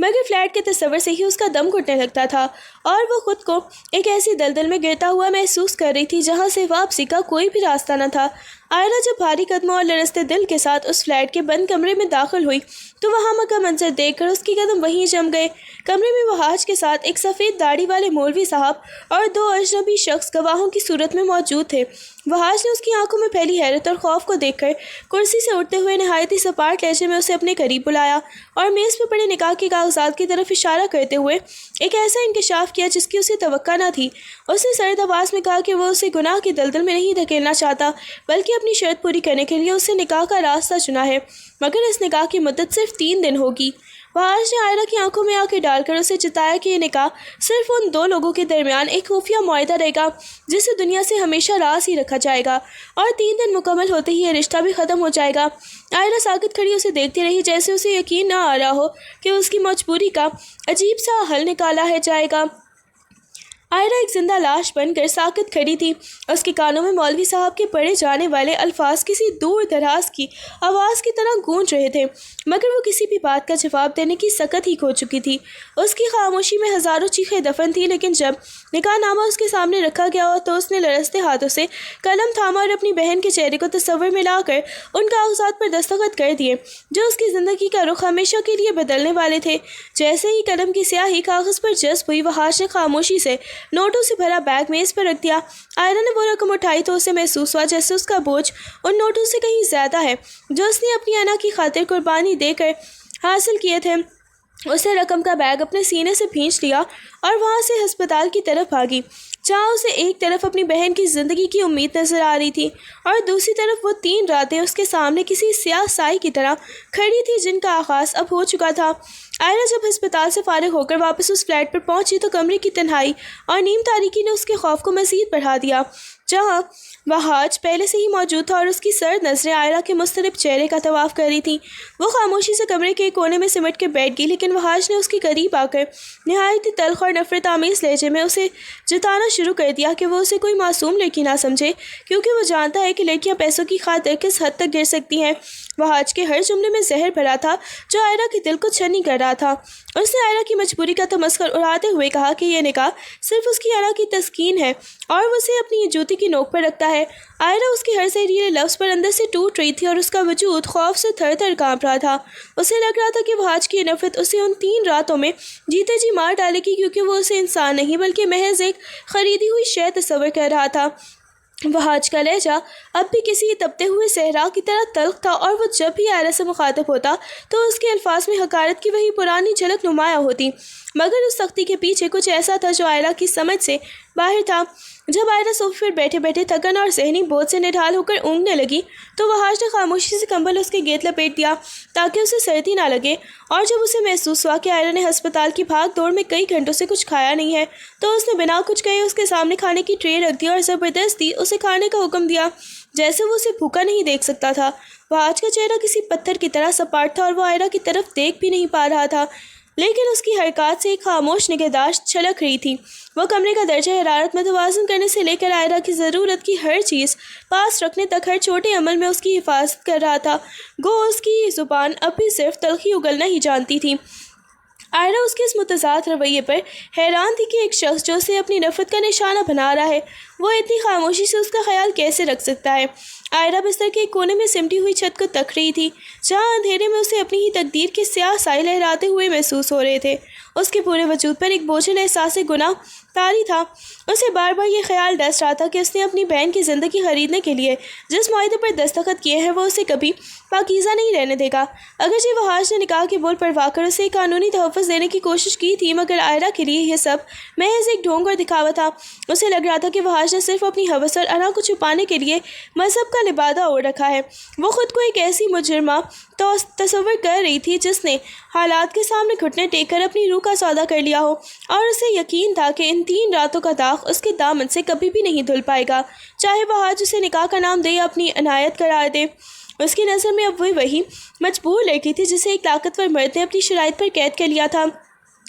مگر فلیٹ کے تصور سے ہی اس کا دم گھٹنے لگتا تھا اور وہ خود کو ایک ایسی دلدل میں گرتا ہوا محسوس کر رہی تھی جہاں سے واپسی کا کوئی بھی راستہ نہ تھا۔ آئرہ جب بھاری قدموں اور لرزتے دل کے ساتھ اس فلیٹ کے بند کمرے میں داخل ہوئی تو وہاں کا منظر دیکھ کر اس کے قدم وہیں جم گئے۔ کمرے میں وحاج کے ساتھ ایک سفید داڑھی والے مولوی صاحب اور دو اجنبی شخص گواہوں کی صورت میں موجود تھے۔ وحاج نے اس کی آنکھوں میں پھیلی حیرت اور خوف کو دیکھ کر کرسی سے اٹھتے ہوئے نہایت ہی سپاٹ لہجے میں اسے اپنے قریب بلایا اور میز پہ پڑے نکاح کے کاغذات کی طرف اشارہ کرتے ہوئے ایک ایسا انکشاف کیا جس کی اسے توقع نہ تھی۔ اس نے سرد آواز میں کہا کہ وہ اسے گناہ کی دلدل میں نہیں دھکیلنا چاہتا بلکہ اپنی شرط پوری کرنے کے لیے اسے نکاح کا راستہ چنا ہے، مگر اس نکاح کی مدت صرف 3 دن ہوگی۔ وحاج نے آئرہ کی آنکھوں میں آنکھیں ڈال کر اسے جتایا کہ یہ نکاح صرف ان 2 لوگوں کے درمیان ایک خفیہ معاہدہ رہے گا جسے دنیا سے ہمیشہ راز ہی رکھا جائے گا، اور 3 دن مکمل ہوتے ہی یہ رشتہ بھی ختم ہو جائے گا۔ آئرہ ساکت کھڑی اسے دیکھتی رہی جیسے اسے یقین نہ آ رہا ہو کہ اس کی مجبوری کا عجیب سا حل نکالا ہے جائے گا۔ آئرہ ایک زندہ لاش بن کر ساکت کھڑی تھی۔ اس کے کانوں میں مولوی صاحب کے پڑھے جانے والے الفاظ کسی دور دراز کی آواز کی طرح گونج رہے تھے، مگر وہ کسی بھی بات کا جواب دینے کی سکت ہی کھو چکی تھی۔ اس کی خاموشی میں ہزاروں چیخیں دفن تھیں، لیکن جب نکاح نامہ اس کے سامنے رکھا گیا تو اس نے لرزتے ہاتھوں سے قلم تھاما اور اپنی بہن کے چہرے کو تصور میں لا کر ان کاغذات پر دستخط کر دیے جو اس کی زندگی کا رخ ہمیشہ کے لیے بدلنے والے تھے۔ جیسے ہی قلم کی سیاہی کاغذ پر جذب ہوئی، وحاج نے خاموشی سے نوٹوں سے بھرا بیگ میز پر رکھ دیا۔ آئرہ نے وہ رقم اٹھائی تو اسے محسوس ہوا جیسے اس کا بوجھ ان نوٹوں سے کہیں زیادہ ہے جو اس نے اپنی انا کی خاطر قربانی دے کر حاصل کیے تھے۔ اسے رقم کا بیگ اپنے سینے سے کھینچ لیا اور وہاں سے ہسپتال کی طرف بھاگی، جہاں اسے ایک طرف اپنی بہن کی زندگی کی امید نظر آ رہی تھی اور دوسری طرف وہ 3 راتیں اس کے سامنے کسی سیاہ سائی کی طرح کھڑی تھی جن کا آغاز اب ہو چکا تھا۔ آئرہ جب ہسپتال سے فارغ ہو کر واپس اس فلیٹ پر پہنچی تو کمرے کی تنہائی اور نیم تاریکی نے اس کے خوف کو مزید بڑھا دیا۔ جہاں وحاج پہلے سے ہی موجود تھا اور اس کی سرد نظریں آئرہ کے مضطرب چہرے کا طواف کر رہی تھیں، وہ خاموشی سے کمرے کے ایک کونے میں سمٹ کے بیٹھ گئی، لیکن وحاج نے اس کے قریب آ کر نہایت ہی تلخ اور نفرت آمیز لہجے میں اسے جتانا شروع کر دیا کہ وہ اسے کوئی معصوم لڑکی نہ سمجھے، کیونکہ وہ جانتا ہے کہ لڑکیاں پیسوں کی خاطر کس حد تک گر سکتی ہیں۔ وحاج کے ہر جملے میں زہر بھرا تھا جو آئرہ کے دل کو چھنی کر رہا تھا۔ اس نے آئرہ کی مجبوری کا تمسخر اڑاتے ہوئے کہا کہ یہ نکاح صرف اس کی انا کی تسکین ہے اور وہ اسے اپنی جوتی کی نوک پر رکھتا ہے۔ آئرہ اس کے ہر زہریلے لفظ پر اندر سے ٹوٹ رہی تھی اور اس کا وجود خوف سے تھر تھر کانپ رہا تھا۔ اسے لگ رہا تھا کہ وحاج کی نفرت اسے ان 3 راتوں میں جیتے جی مار ڈالے گی، کیونکہ وہ اسے انسان نہیں بلکہ محض ایک خریدی ہوئی شے تصور کر رہا تھا۔ وحاج کا لہجہ اب بھی کسی تپتے ہوئے صحرا کی طرح تلخ تھا اور وہ جب بھی آئرہ سے مخاطب ہوتا تو اس کے الفاظ میں حقارت کی وہی پرانی جھلک نمایاں ہوتی، مگر اس سختی کے پیچھے کچھ ایسا تھا جو آئرہ کی سمجھ سے باہر تھا۔ جب آئرہ صوفے پر بیٹھے بیٹھے تھکن اور ذہنی بوجھ سے نڈھال ہو کر اونگنے لگی تو وحاج نے خاموشی سے کمبل اس کے گیٹ لپیٹ دیا تاکہ اسے سردی نہ لگے، اور جب اسے محسوس ہوا کہ آئرہ نے ہسپتال کی بھاگ دوڑ میں کئی گھنٹوں سے کچھ کھایا نہیں ہے تو اس نے بنا کچھ کہے اس کے سامنے کھانے کی ٹرے رکھ دی اور زبردستی اسے کھانے کا حکم دیا، جیسے وہ اسے بھوکا نہیں دیکھ سکتا تھا۔ وحاج کا چہرہ کسی پتھر کی طرح سپاٹ تھا اور وہ آئرہ کی طرف دیکھ بھی نہیں پا رہا تھا، لیکن اس کی حرکات سے ایک خاموش نگہداشت چھلک رہی تھی۔ وہ کمرے کا درجہ حرارت متوازن کرنے سے لے کر آئرہ کی ضرورت کی ہر چیز پاس رکھنے تک ہر چھوٹے عمل میں اس کی حفاظت کر رہا تھا، گو اس کی زبان اب بھی صرف تلخی اگلنا ہی جانتی تھی۔ آئرہ اس کے اس متضاد رویے پر حیران تھی کہ ایک شخص جو اسے اپنی نفرت کا نشانہ بنا رہا ہے وہ اتنی خاموشی سے اس کا خیال کیسے رکھ سکتا ہے۔ آئرہ بستر کے ایک کونے میں سمٹی ہوئی چھت کو تک رہی تھی جہاں اندھیرے میں اسے اپنی ہی تقدیر کے سیاہ سائے لہراتے ہوئے محسوس ہو رہے تھے۔ اس کے پورے وجود پر ایک بوجھل احساس گناہ طاری تھا۔ اسے بار بار یہ خیال ڈس رہا تھا کہ اس نے اپنی بہن کی زندگی خریدنے کے لیے جس معاہدے پر دستخط کیے ہیں وہ اسے کبھی پاکیزہ نہیں رہنے دے گا۔ اگرچہ وحاج نے نکاح کے بول پڑوا کر اسے قانونی تحفظ دینے کی کوشش کی تھی، مگر آئرہ کے لیے یہ سب محض ایک ڈھونگ اور دکھاوا تھا۔ اسے لگ رہا تھا کہ وحاج نے صرف اپنی ہوس اور انا کو چھپانے کے لیے مذہب کا لبادہ اوڑھ رکھا ہے۔ وہ خود کو ایک ایسی مجرمہ تصور کر رہی تھی جس نے حالات کے سامنے گھٹنے ٹیک کر اپنی روح کا سودا کر لیا ہو، اور اسے یقین تھا کہ ان 3 راتوں کا داغ اس کے دامن سے کبھی بھی نہیں دھل پائے گا، چاہے وحاج اسے نکاح کا نام دے یا اپنی عنایت قرار دے۔ اس کی نظر میں اب وہی مجبور لڑکی تھی جسے ایک طاقتور مرد نے اپنی شرائط پر قید کر لیا تھا۔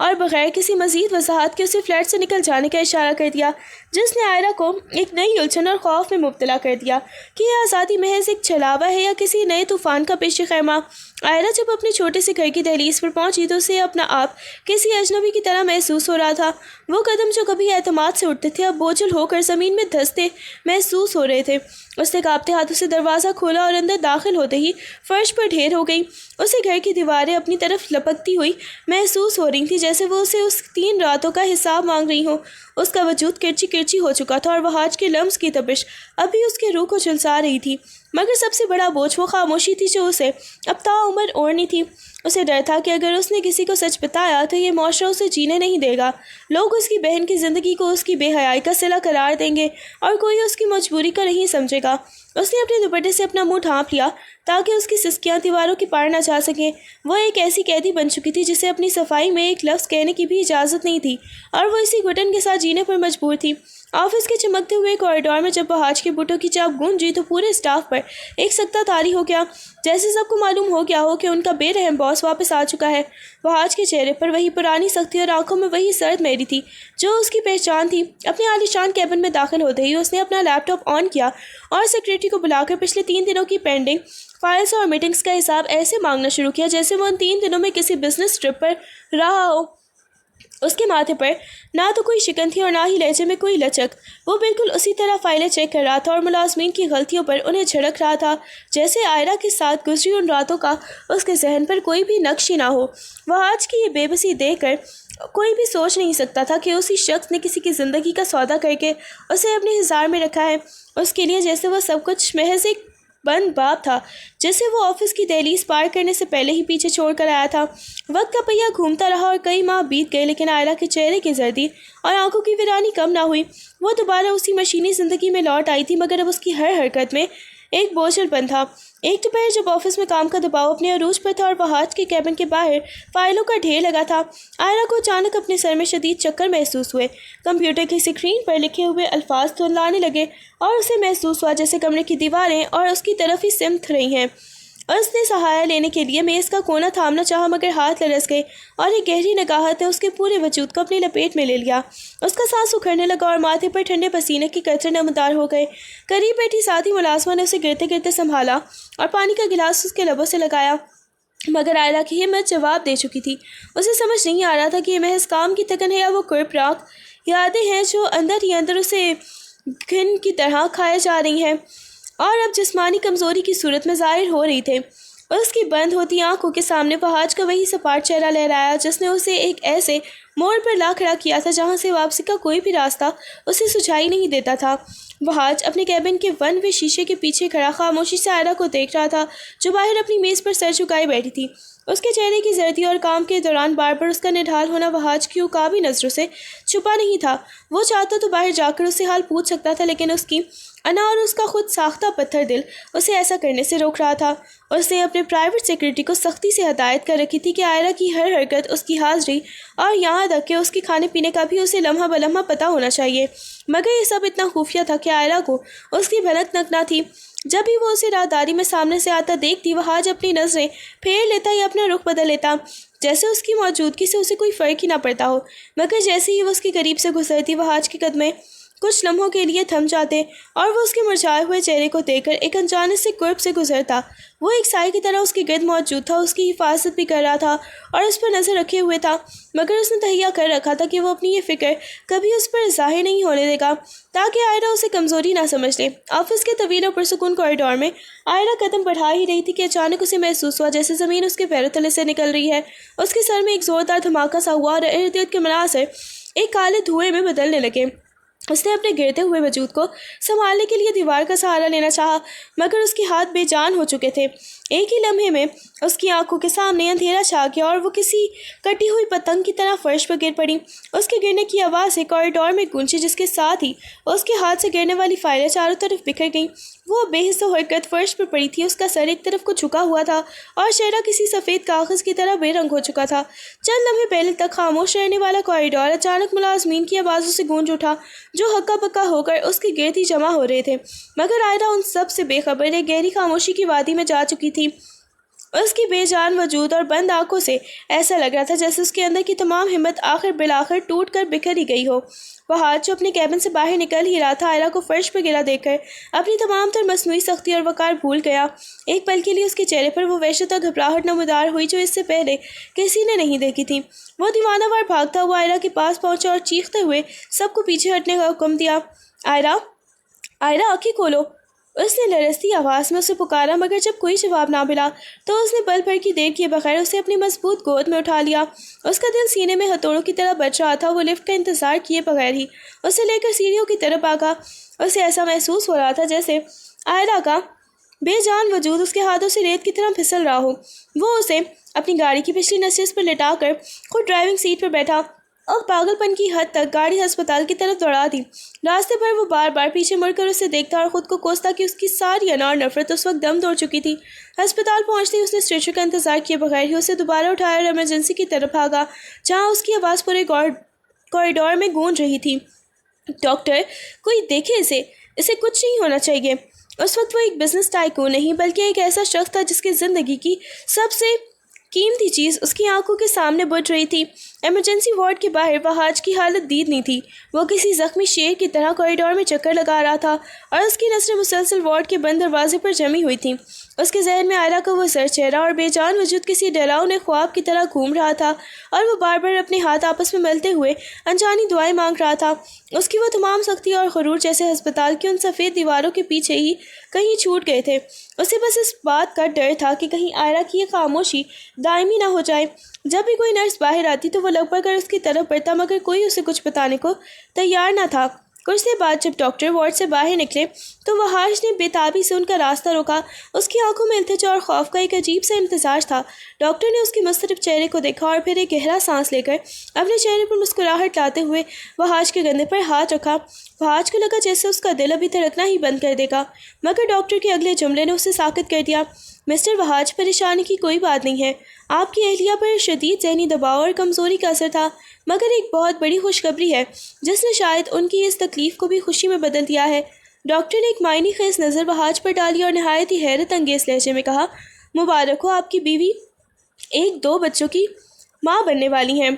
اور بغیر کسی مزید وضاحت کے اسے فلیٹ سے نکل جانے کا اشارہ کر دیا، جس نے آئرہ کو ایک نئی الجھن اور خوف میں مبتلا کر دیا کہ یہ آزادی محض ایک چھلاوا ہے یا کسی نئے طوفان کا پیش خیمہ۔ آئرہ جب اپنے چھوٹے سے گھر کی دہلیز پر پہنچی تو اسے اپنا آپ کسی اجنبی کی طرح محسوس ہو رہا تھا۔ وہ قدم جو کبھی اعتماد سے اٹھتے تھے اب بوجھل ہو کر زمین میں دھنستے محسوس ہو رہے تھے۔ اس نے کانپتے ہاتھوں سے دروازہ کھولا اور اندر داخل ہوتے ہی فرش پر ڈھیر ہو گئی۔ اسے گھر کی دیواریں اپنی طرف لپکتی ہوئی محسوس ہو رہی تھیں، جیسے وہ اسے اس 3 راتوں کا حساب مانگ رہی ہوں۔ اس کا وجود کرچی کرچی ہو چکا تھا اور وہاج کے لمس کی تپش اب بھی اس کے روح کو جھلسا رہی تھی، مگر سب سے بڑا بوجھ وہ خاموشی تھی جو اسے اب تا عمر اوڑھنی تھی۔ اسے ڈر تھا کہ اگر اس نے کسی کو سچ بتایا تو یہ معاشرہ اسے جینے نہیں دے گا، لوگ اس کی بہن کی زندگی کو اس کی بے حیائی کا صلہ قرار دیں گے اور کوئی اس کی مجبوری کو نہیں سمجھے گا۔ اس نے اپنے دوپٹے سے اپنا منہ ڈھانپ لیا تاکہ اس کی سسکیاں دیواروں کی پار نہ جا سکیں۔ وہ ایک ایسی قیدی بن چکی تھی جسے اپنی صفائی میں ایک لفظ کہنے کی بھی اجازت نہیں تھی، اور وہ اسی گھٹن کے ساتھ جینے پر مجبور تھی۔ آفس کے چمکتے ہوئے کوریڈور میں جب وہاج کے بوٹوں کی چاپ گونجی تو پورے اسٹاف پر ایک سکتہ طاری ہو گیا، جیسے سب کو معلوم ہو گیا ہو کہ ان کا بے رحم باس واپس آ چکا ہے۔ وہاج کے چہرے پر وہی پرانی سختی اور آنکھوں میں وہی سرد میری تھی جو اس کی پہچان تھی۔ اپنے عالیشان کیبن میں داخل ہوتے ہی اس نے اپنا لیپ ٹاپ آن کیا اور سیکریٹری کو بلا کر پچھلے 3 دنوں کی پینڈنگ فائلز اور میٹنگز کا حساب ایسے مانگنا شروع کیا جیسے وہ ان 3 دنوں میں کسی بزنس ٹرپ پر رہا ہو۔ اس کے ماتھے پر نہ تو کوئی شکن تھی اور نہ ہی لہجے میں کوئی لچک۔ وہ بالکل اسی طرح فائلیں چیک کر رہا تھا اور ملازمین کی غلطیوں پر انہیں جھڑک رہا تھا جیسے آئرہ کے ساتھ گزری ان راتوں کا اس کے ذہن پر کوئی بھی نقش ہی نہ ہو۔ وہ آج کی یہ بے بسی دیکھ کر کوئی بھی سوچ نہیں سکتا تھا کہ اسی شخص نے کسی کی زندگی کا سودا کر کے اسے اپنے ہزار میں رکھا ہے، اس کے لیے جیسے وہ سب کچھ محض ایک بند باب تھا جسے وہ آفس کی دہلیز پار کرنے سے پہلے ہی پیچھے چھوڑ کر آیا تھا۔ وقت کا پہیہ گھومتا رہا اور کئی ماہ بیت گئے، لیکن آئرہ کے چہرے کی زردی اور آنکھوں کی ویرانی کم نہ ہوئی۔ وہ دوبارہ اسی مشینی زندگی میں لوٹ آئی تھی، مگر اب اس کی ہر حرکت میں ایک بوجھل پن تھا۔ ایک دوپہر جب آفس میں کام کا دباؤ اپنے عروج پر تھا اور وہاج کے کیبن کے باہر فائلوں کا ڈھیر لگا تھا، آئرہ کو اچانک اپنے سر میں شدید چکر محسوس ہوئے۔ کمپیوٹر کی اسکرین پر لکھے ہوئے الفاظ دھندلانے لگے اور اسے محسوس ہوا جیسے کمرے کی دیواریں اور اس کی طرف ہی سمت رہی ہیں۔ اس نے سہایہ لینے کے لیے میز کا کونا تھامنا چاہا، مگر ہاتھ لرز گئے اور ایک گہری نگاہت نے اس کے پورے وجود کو اپنی لپیٹ میں لے لیا۔ اس کا سانس اکھڑنے لگا اور ماتھے پر ٹھنڈے پسینے کے قطرے نمودار ہو گئے۔ قریب بیٹھی ساتھی ملازمہ نے اسے گرتے گرتے سنبھالا اور پانی کا گلاس اس کے لبوں سے لگایا، مگر آئرہ کی ہمت جواب دے چکی تھی۔ اسے سمجھ نہیں آ رہا تھا کہ یہ محض کام کی تکن ہے یا وہ کرپراک یادیں ہیں جو اندر ہی اندر اسے گھن کی طرح کھائے جا رہی ہیں اور اب جسمانی کمزوری کی صورت میں ظاہر ہو رہی تھے۔ اس کی بند ہوتی آنکھوں کے سامنے وہاج کا وہی سپاٹ چہرہ لہرایا جس نے اسے ایک ایسے موڑ پر لا کھڑا کیا تھا جہاں سے واپسی کا کوئی بھی راستہ اسے سجائی نہیں دیتا تھا۔ وہاج اپنے کیبن کے 1 وے شیشے کے پیچھے کھڑا خاموشی سے آئرہ کو دیکھ رہا تھا جو باہر اپنی میز پر سر جھکائے بیٹھی تھی۔ اس کے چہرے کی زردی اور کام کے دوران بار بار اس کا نڈھال ہونا وہاج کی عقابی نظروں سے چھپا نہیں تھا۔ وہ چاہتا تو باہر جا کر اس سے حال پوچھ سکتا تھا، لیکن اس کی انا اور اس کا خود ساختہ پتھر دل اسے ایسا کرنے سے روک رہا تھا۔ اس نے اپنے پرائیویٹ سیکریٹری کو سختی سے ہدایت کر رکھی تھی کہ آئرہ کی ہر حرکت، اس کی حاضری اور یہاں تک کہ اس کے کھانے پینے کا بھی اسے لمحہ بلمحہ پتہ ہونا چاہیے، مگر یہ سب اتنا خفیہ تھا کہ آئرہ کو اس کی بھنک تک نہ تھی۔ جب بھی وہ اسے راہداری میں سامنے سے آتا دیکھتی، وہاج اپنی نظریں پھیر لیتا یا اپنا رخ بدل لیتا جیسے اس کی موجودگی سے اسے کوئی فرق ہی نہ پڑتا ہو، مگر جیسے ہی وہ اس کے قریب سے گزرتی وہاج کے قدمیں کچھ لمحوں کے لیے تھم جاتے اور وہ اس کے مرجھائے ہوئے چہرے کو دیکھ کر ایک انجانے سے قرب سے گزرتا۔ وہ ایک سائے کی طرح اس کے گرد موجود تھا، اس کی حفاظت بھی کر رہا تھا اور اس پر نظر رکھے ہوئے تھا، مگر اس نے تہیہ کر رکھا تھا کہ وہ اپنی یہ فکر کبھی اس پر ظاہر نہیں ہونے دے گا تاکہ آئرہ اسے کمزوری نہ سمجھ لے۔ آفس کے طویل اور پرسکون کوریڈور میں آئرہ قدم بڑھا ہی رہی تھی کہ اچانک اسے محسوس ہوا جیسے زمین اس کے پیروں تلے سے نکل رہی ہے۔ اس کے سر میں ایک زوردار دھماکہ سا ہوا اور ارد گرد کے مناظر ایک کالے دھوئے میں بدلنے لگے۔ اس نے اپنے گرتے ہوئے وجود کو سنبھالنے کے لیے دیوار کا سہارا لینا چاہا، مگر اس کے ہاتھ بے جان ہو چکے تھے۔ ایک ہی لمحے میں اس کی آنکھوں کے سامنے اندھیرا چھا گیا اور وہ کسی کٹی ہوئی پتنگ کی طرح فرش پر گر پڑی۔ اس کے گرنے کی آواز ایک کوریڈور میں گونجی، جس کے ساتھ ہی اس کے ہاتھ سے گرنے والی فائلیں چاروں طرف بکھر گئیں۔ وہ بے حس و حرکت فرش پر پڑی تھی، اس کا سر ایک طرف کو جھکا ہوا تھا اور چہرہ کسی سفید کاغذ کی طرح بے رنگ ہو چکا تھا۔ چند لمحے پہلے تک خاموش رہنے والا کوریڈور اچانک ملازمین کی آوازوں سے گونج اٹھا جو ہکا پکا ہو کر اس کے گرد ہی جمع ہو رہے تھے، مگر آئرہ ان سب سے بے خبر ایک گہری خاموشی کی وادی میں جا چکی تھی۔ اس کی بے جان وجود اور بند آنکھوں سے ایسا لگ رہا تھا جیسے اس کے اندر کی تمام ہمت بالآخر ٹوٹ کر بکھر ہی گئی ہو۔ وہ ہاتھ جو اپنے کیبن سے باہر نکل ہی رہا تھا، آئرہ کو فرش پر گرا دیکھ کر اپنی تمام تر مصنوعی سختی اور وقار بھول گیا۔ ایک پل کے لیے اس کے چہرے پر وہ وحشت اور گھبراہٹ نمودار ہوئی جو اس سے پہلے کسی نے نہیں دیکھی تھی۔ وہ دیوانہ وار بھاگتا ہوا آئرہ کے پاس پہنچا اور چیختے ہوئے سب کو پیچھے ہٹنے کا حکم دیا۔ آئرہ، آئرہ آنکھیں کھولو، اس نے لرزتی آواز میں اسے پکارا، مگر جب کوئی جواب نہ ملا تو اس نے پل بھر کی دیر کیے بغیر اسے اپنی مضبوط گود میں اٹھا لیا۔ اس کا دل سینے میں ہتھوڑوں کی طرح بچ رہا تھا۔ وہ لفٹ کا انتظار کیے بغیر ہی اسے لے کر سیڑھیوں کی طرف بھاگا۔ اسے ایسا محسوس ہو رہا تھا جیسے آئرہ کا بے جان وجود اس کے ہاتھوں سے ریت کی طرح پھسل رہا ہو۔ وہ اسے اپنی گاڑی کی پچھلی نشست پر لٹا کر خود ڈرائیونگ سیٹ پر بیٹھا اور پاگل پن کی حد تک گاڑی ہسپتال کی طرف دوڑا دی۔ راستے پر وہ بار بار پیچھے مڑ کر اسے دیکھتا اور خود کو کوستا کہ اس کی ساری انار نفرت اس وقت دم توڑ چکی تھی۔ ہسپتال پہنچتے ہی اس نے اسٹریچر کا انتظار کیے بغیر ہی اسے دوبارہ اٹھایا اور ایمرجنسی کی طرف بھاگا، جہاں اس کی آواز پورے کوریڈور میں گونج رہی تھی۔ ڈاکٹر، کوئی دیکھے اسے کچھ نہیں ہونا چاہیے۔ اس وقت وہ ایک بزنس ٹائکون نہیں بلکہ ایک ایسا شخص تھا جس کی زندگی کی سب سے قیمتی چیز اس کی آنکھوں کے سامنے بجھ رہی تھی۔ ایمرجنسی وارڈ کے باہر وہاج کی حالت دید نہیں تھی۔ وہ کسی زخمی شیر کی طرح کوریڈور میں چکر لگا رہا تھا اور اس کی نظریں مسلسل وارڈ کے بند دروازے پر جمی ہوئی تھیں۔ اس کے ذہن میں آئرہ کا وہ سر چہرہ اور بے جان وجود کسی ڈراؤنے خواب کی طرح گھوم رہا تھا، اور وہ بار بار اپنے ہاتھ آپس میں ملتے ہوئے انجانی دعائیں مانگ رہا تھا۔ اس کی وہ تمام سختی اور غرور جیسے ہسپتال کی ان سفید دیواروں کے پیچھے ہی کہیں چھوٹ گئے تھے۔ اسے بس اس بات کا ڈر تھا کہ کہیں آئرہ کی یہ خاموشی دائمی نہ ہو جائے۔ جب بھی کوئی نرس باہر آتی تو وہ لگ پڑ کر اس کی طرف بڑھتا، مگر کوئی اسے کچھ بتانے کو تیار نہ تھا۔ کچھ دیر بعد جب ڈاکٹر وارڈ سے باہر نکلے تو وہاج نے بے تابی سے ان کا راستہ روکا۔ اس کی آنکھوں میں التجا اور خوف کا ایک عجیب سا امتزاج تھا۔ ڈاکٹر نے اس کے مضطرب چہرے کو دیکھا اور پھر ایک گہرا سانس لے کر اپنے چہرے پر مسکراہٹ لاتے ہوئے وہاج کے گندھے پر ہاتھ رکھا۔ وہاج کو لگا جیسے اس کا دل ابھی دھڑکنا ہی بند کر دے گا، مگر ڈاکٹر کے اگلے جملے نے اسے ساکت کر دیا۔ مسٹر وہاج، پریشانی کی کوئی بات نہیں ہے۔ آپ کی اہلیہ پر شدید ذہنی دباؤ اور کمزوری کا اثر تھا، مگر ایک بہت بڑی خوشخبری ہے جس نے شاید ان کی اس تکلیف کو بھی خوشی میں بدل دیا ہے۔ ڈاکٹر نے ایک معنی خیز نظر وہاج پر ڈالی اور نہایت ہی حیرت انگیز لہجے میں کہا، مبارک ہو، آپ کی بیوی 2 بچوں کی ماں بننے والی ہیں۔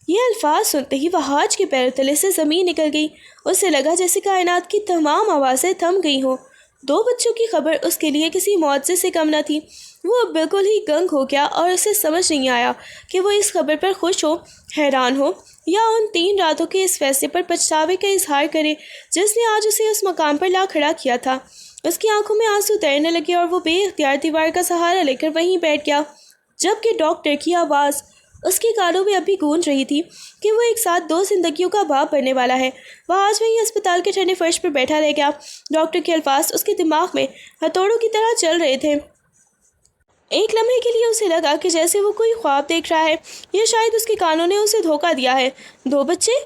یہ الفاظ سنتے ہی وہاج کے پیروں تلے سے زمین نکل گئی۔ اسے لگا جیسے کائنات کی تمام آوازیں تھم گئی ہوں۔ 2 بچوں کی خبر اس کے لیے کسی معجزے سے کم نہ تھی۔ وہ بالکل ہی گنگ ہو گیا اور اسے سمجھ نہیں آیا کہ وہ اس خبر پر خوش ہو، حیران ہو، یا ان 3 راتوں کے اس فیصلے پر پچھتاوے کا اظہار کرے جس نے آج اسے اس مقام پر لا کھڑا کیا تھا۔ اس کی آنکھوں میں آنسو تیرنے لگے اور وہ بے اختیار دیوار کا سہارا لے کر وہیں بیٹھ گیا، جبکہ ڈاکٹر کی آواز اس کے کانوں میں ابھی گونج رہی تھی کہ وہ ایک ساتھ 2 زندگیوں کا باپ بننے والا ہے۔ وہ آج وہیں اسپتال کے ٹھنڈے فرش پر بیٹھا رہ گیا۔ ڈاکٹر کے الفاظ اس کے دماغ میں ہتھوڑوں کی طرح چل رہے تھے۔ ایک لمحے کے لیے اسے لگا کہ جیسے وہ کوئی خواب دیکھ رہا ہے، یا شاید اس کے کانوں نے اسے دھوکہ دیا ہے۔ 2 بچے؟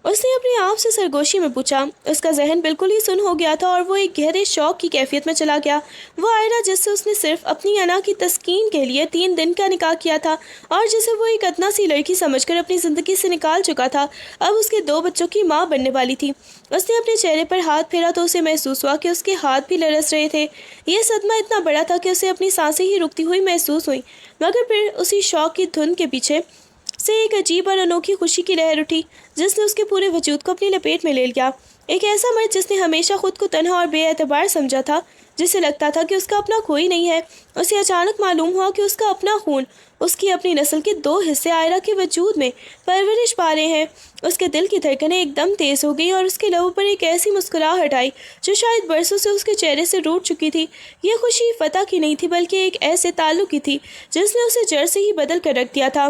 اس نے اپنے آپ سے سرگوشی میں پوچھا۔ اس کا ذہن بالکل ہی سن ہو گیا تھا اور وہ ایک گہرے شوق کی کیفیت میں چلا گیا۔ وہ آئرہ جس سے اس نے صرف اپنی انا کی تسکین کے لیے 3 دن کا نکاح کیا تھا اور جسے وہ ایک ادنا سی لڑکی سمجھ کر اپنی زندگی سے نکال چکا تھا، اب اس کے 2 بچوں کی ماں بننے والی تھی۔ اس نے اپنے چہرے پر ہاتھ پھیرا تو اسے محسوس ہوا کہ اس کے ہاتھ بھی لرز رہے تھے۔ یہ صدمہ اتنا بڑا تھا کہ اسے اپنی سانسیں ہی رکتی ہوئی محسوس ہوئیں، مگر پھر اسی شوق کی دھن کے پیچھے سے ایک عجیب اور انوکھی خوشی کی لہر اٹھی جس نے اس کے پورے وجود کو اپنی لپیٹ میں لے لیا۔ ایک ایسا مرد جس نے ہمیشہ خود کو تنہا اور بے اعتبار سمجھا تھا، جسے لگتا تھا کہ اس کا اپنا کوئی نہیں ہے، اسے اچانک معلوم ہوا کہ اس کا اپنا خون، اس کی اپنی نسل کے 2 حصے آئرہ کے وجود میں پرورش پا رہے ہیں۔ اس کے دل کی دھڑکنیں ایک دم تیز ہو گئیں اور اس کے لبوں پر ایک ایسی مسکراہٹ آئی جو شاید برسوں سے اس کے چہرے سے روٹ چکی تھی۔ یہ خوشی فتح کی نہیں تھی بلکہ ایک ایسے تعلق کی تھی جس نے اسے جڑ سے ہی بدل کر رکھ دیا تھا۔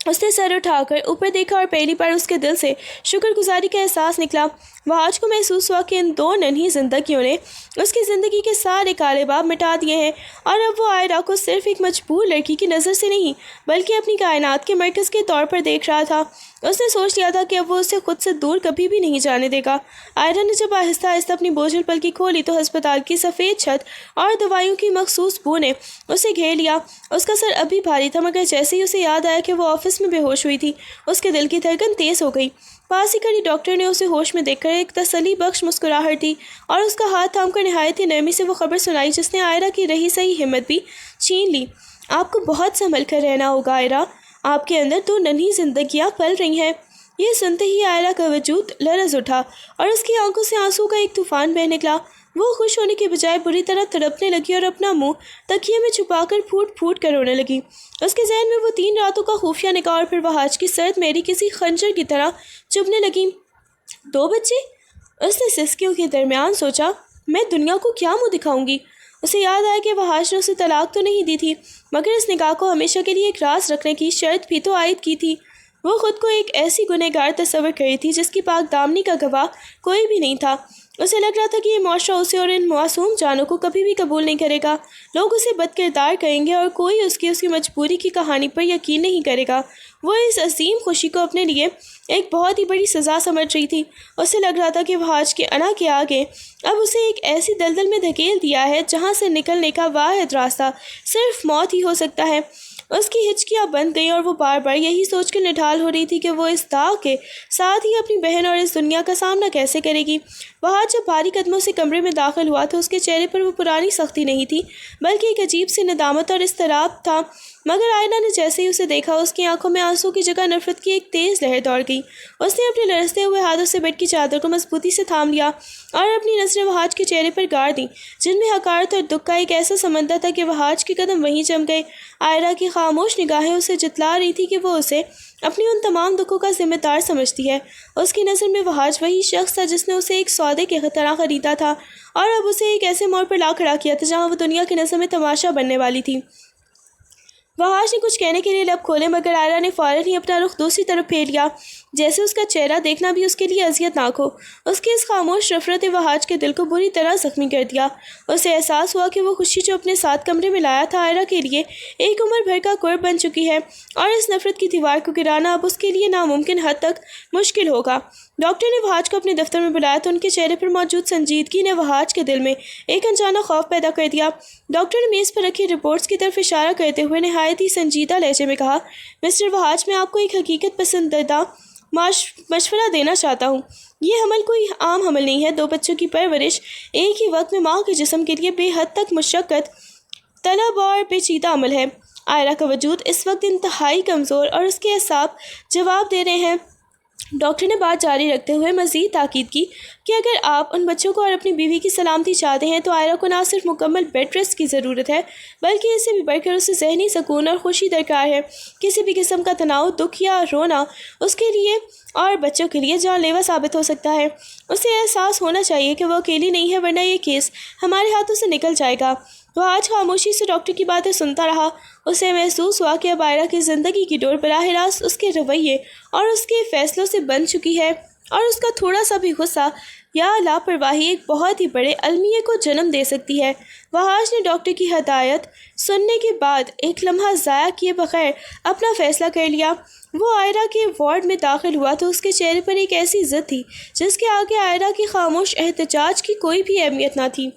اس نے سر اٹھا کر اوپر دیکھا اور پہلی بار اس کے دل سے شکر گزاری کا احساس نکلا۔ وہاج کو محسوس ہوا کہ ان 2 ننھی زندگیوں نے اس کی زندگی کے سارے کالے باب مٹا دیے ہیں، اور اب وہ آئرہ کو صرف ایک مجبور لڑکی کی نظر سے نہیں بلکہ اپنی کائنات کے مرکز کے طور پر دیکھ رہا تھا۔ اس نے سوچ لیا تھا کہ اب وہ اسے خود سے دور کبھی بھی نہیں جانے دے گا۔ آئرہ نے جب آہستہ آہستہ اپنی بوجھل پلکی کھولی تو ہسپتال کی سفید چھت اور دوائیوں کی مخصوص بو نے اسے گھیر لیا۔ اس کا سر ابھی بھاری تھا، مگر جیسے ہی اسے یاد آیا کہ وہ آفس میں بے ہوش ہوئی تھی، اس کے دل کی دھڑکن تیز ہو گئی۔ پاس ہی کھڑی ڈاکٹر نے اسے ہوش میں دیکھ کر ایک تسلی بخش مسکراہٹ دی اور اس کا ہاتھ تھام کر نہایت ہی نرمی سے وہ خبر سنائی جس نے عائرہ کی رہی سہی ہمت بھی چھین لی۔ آپ کو بہت سنبھل کر رہنا ہوگا عائرہ، آپ کے اندر 2 ننھی زندگیاں پل رہی ہیں۔ یہ سنتے ہی عائرہ کا وجود لرز اٹھا اور اس کی آنکھوں سے آنسو کا ایک طوفان بہہ نکلا۔ وہ خوش ہونے کے بجائے بری طرح تڑپنے لگی اور اپنا منہ تکیے میں چھپا کر پھوٹ پھوٹ کر رونے لگی۔ اس کے ذہن میں وہ 3 راتوں کا خفیہ نکاح اور پھر وحاج کی سرد میری کسی خنجر کی طرح چبھنے لگی۔ 2 بچے؟ اس نے سسکیوں کے درمیان سوچا، میں دنیا کو کیا منہ دکھاؤں گی؟ اسے یاد آیا کہ وحاج نے اسے طلاق تو نہیں دی تھی، مگر اس نکاح کو ہمیشہ کے لیے ایک راز رکھنے کی شرط بھی تو عائد کی تھی۔ وہ خود کو ایک ایسی گنہگار تصور کری تھی جس کی پاک دامنی کا گواہ کوئی بھی نہیں تھا۔ اسے لگ رہا تھا کہ یہ معاشرہ اسے اور ان معصوم جانوں کو کبھی بھی قبول نہیں کرے گا، لوگ اسے بد کردار کہیں گے اور کوئی اس کی مجبوری کی کہانی پر یقین نہیں کرے گا۔ وہ اس عظیم خوشی کو اپنے لیے ایک بہت ہی بڑی سزا سمجھ رہی تھی۔ اسے لگ رہا تھا کہ وحاج کے انا کے آگے اب اسے ایک ایسی دلدل میں دھکیل دیا ہے جہاں سے نکلنے کا واحد راستہ صرف موت ہی ہو سکتا ہے۔ اس کی ہچکیاں بند گئیں اور وہ بار بار یہی سوچ کر نڈھال ہو رہی تھی کہ وہ اس داغ کے ساتھ ہی اپنی بہن اور اس دنیا کا سامنا کیسے کرے گی۔ وحاج جب بھاری قدموں سے کمرے میں داخل ہوا تو اس کے چہرے پر وہ پرانی سختی نہیں تھی بلکہ ایک عجیب سی ندامت اور اضطراب تھا، مگر عائلہ نے جیسے ہی اسے دیکھا اس کی آنکھوں میں آنسو کی جگہ نفرت کی ایک تیز لہر دوڑ گئی۔ اس نے اپنے لرزتے ہوئے ہاتھوں سے بیڈ کی چادر کو مضبوطی سے تھام لیا اور اپنی نظریں وحاج کے چہرے پر گاڑ دیں جن میں حقارت اور دکھ کا ایک ایسا سمندر تھا کہ وحاج کے قدم وہیں جم گئے۔ عائلہ کی خاموش نگاہیں اسے جتلا رہی تھی کہ وہ اسے اپنی ان تمام دکھوں کا ذمہ دار سمجھتی ہے۔ اس کی نظر میں وحاج وہی شخص تھا جس نے اسے ایک سودے کے طرح خریدا تھا اور اب اسے ایک ایسے موڑ پر لا کھڑا کیا تھا جہاں وہ دنیا کی نظر میں تماشا بننے والی تھی۔ وحاج نے کچھ کہنے کے لیے لب کھولے مگر عائلہ نے فوراً ہی اپنا رخ دوسری طرف پھیر لیا، جیسے اس کا چہرہ دیکھنا بھی اس کے لیے اذیت ناک ہو۔ اس کی اس خاموش نفرت نے وحاج کے دل کو بری طرح زخمی کر دیا۔ اسے احساس ہوا کہ وہ خوشی جو اپنے ساتھ کمرے میں لایا تھا عائلہ کے لیے ایک عمر بھر کا قرب بن چکی ہے اور اس نفرت کی دیوار کو گرانا اب اس کے لیے ناممکن حد تک مشکل ہوگا۔ ڈاکٹر نے وحاج کو اپنے دفتر میں بلایا تو ان کے چہرے پر موجود سنجیدگی نے وحاج کے دل میں ایک انجانا خوف پیدا کر دیا۔ ڈاکٹر نے میز پر رکھی رپورٹس کی طرف اشارہ کرتے ہوئے نہایت ہی سنجیدہ لہجے میں کہا، مسٹر وحاج، میں آپ کو ایک حقیقت پسندیدہ مشورہ دینا چاہتا ہوں۔ یہ حمل کوئی عام حمل نہیں ہے۔ 2 بچوں کی پرورش ایک ہی وقت میں ماں کے جسم کے لیے بے حد تک مشقت طلب اور پیچیدہ عمل ہے۔ عائلہ کا وجود اس وقت انتہائی کمزور اور اس کے اعصاب جواب دے رہے ہیں۔ ڈاکٹر نے بات جاری رکھتے ہوئے مزید تاکید کی کہ اگر آپ ان بچوں کو اور اپنی بیوی کی سلامتی چاہتے ہیں تو عائلہ کو نہ صرف مکمل بیڈ ریسٹ کی ضرورت ہے بلکہ اس سے بھی بڑھ کر اسے ذہنی سکون اور خوشی درکار ہے۔ کسی بھی قسم کا تناؤ، دکھ یا رونا اس کے لیے اور بچوں کے لیے جان لیوا ثابت ہو سکتا ہے۔ اسے احساس ہونا چاہیے کہ وہ اکیلی نہیں ہے ورنہ یہ کیس ہمارے ہاتھوں سے نکل جائے گا۔ وہ آج خاموشی سے ڈاکٹر کی باتیں سنتا رہا۔ اسے محسوس ہوا کہ اب عائلہ کی زندگی کی ڈور براہ راست اس کے رویے اور اس کے فیصلوں سے بن چکی ہے اور اس کا تھوڑا سا بھی غصہ یا لاپرواہی ایک بہت ہی بڑے المیے کو جنم دے سکتی ہے۔ وحاج نے ڈاکٹر کی ہدایت سننے کے بعد ایک لمحہ ضائع کیے بغیر اپنا فیصلہ کر لیا۔ وہ عائلہ کے وارڈ میں داخل ہوا تو اس کے چہرے پر ایک ایسی ضد تھی جس کے آگے عائلہ کی خاموش احتجاج کی کوئی بھی اہمیت نہ تھی۔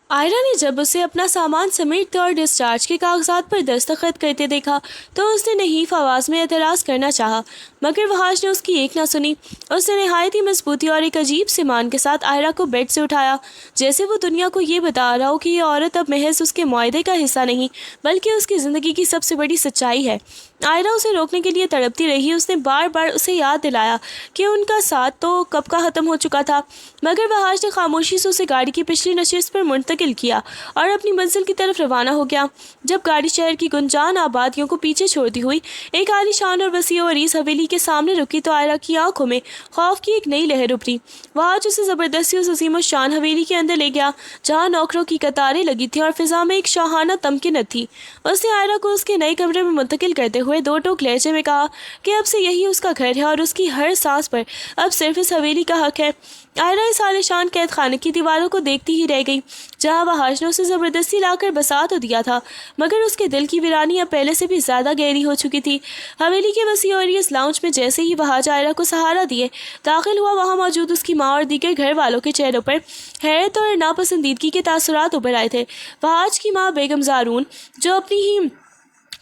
عائلہ نے جب اسے اپنا سامان سمیٹتے اور ڈسچارج کے کاغذات پر دستخط کرتے دیکھا تو اس نے نحیف آواز میں اعتراض کرنا چاہا مگر وحاج نے اس کی ایک نہ سنی۔ اس نے نہایت ہی مضبوطی اور ایک عجیب سمان کے ساتھ عائلہ کو بیڈ سے اٹھایا جیسے وہ دنیا کو یہ بتا رہا ہو کہ یہ عورت اب محض اس کے معاہدے کا حصہ نہیں بلکہ اس کی زندگی کی سب سے بڑی سچائی ہے۔ عائلہ اسے روکنے کے لیے تڑپتی رہی۔ اس نے بار بار اسے یاد دلایا کہ ان کا ساتھ تو کب کا ختم ہو چکا تھا مگر وحاج نے خاموشی سے اسے گاڑی کی پچھلی نشست پر منتقل کیا اور اپنی منزل کی طرف روانہ ہو گیا۔ جب گاڑی شہر کی گنجان آبادیوں کو پیچھے چھوڑتی ہوئی ایک عالی شان اور وسیع و عریض حویلی کے سامنے رکی تو عائلہ کی آنکھوں میں خوف کی ایک نئی لہر ابھری۔ وحاج اسے زبردستی اس عظیم الشان حویلی کے اندر لے گیا جہاں نوکروں کی قطاریں لگی تھیں اور فضا میں ایک شاہانہ تمکنت تھی۔ اس نے عائلہ کو اس کے نئے کمرے میں منتقل کرتے ہوئے 2 ٹوک لہجے میں کہا کہ اب سے یہی اس کا گھر ہے اور اس کی ہر سانس پر اب صرف اس حویلی کا حق ہے۔ عائلہ اس عالیشان قید خانے کی دیواروں کو دیکھتی ہی رہ گئی جہاں وحاج نے اسے زبردستی لا کر بسا تو دیا تھا مگر اس کے دل کی ویرانی اب پہلے سے بھی زیادہ گہری ہو چکی تھی۔ حویلی کے وسیع اور اس لاؤنج میں جیسے ہی وحاج عائلہ کو سہارا دیے داخل ہوا وہاں موجود اس کی ماں اور دیگر گھر والوں کے چہروں پر حیرت اور ناپسندیدگی کے تاثرات ابھر آئے تھے۔ وحاج کی ماں بیگم زارون جو اپنی ہی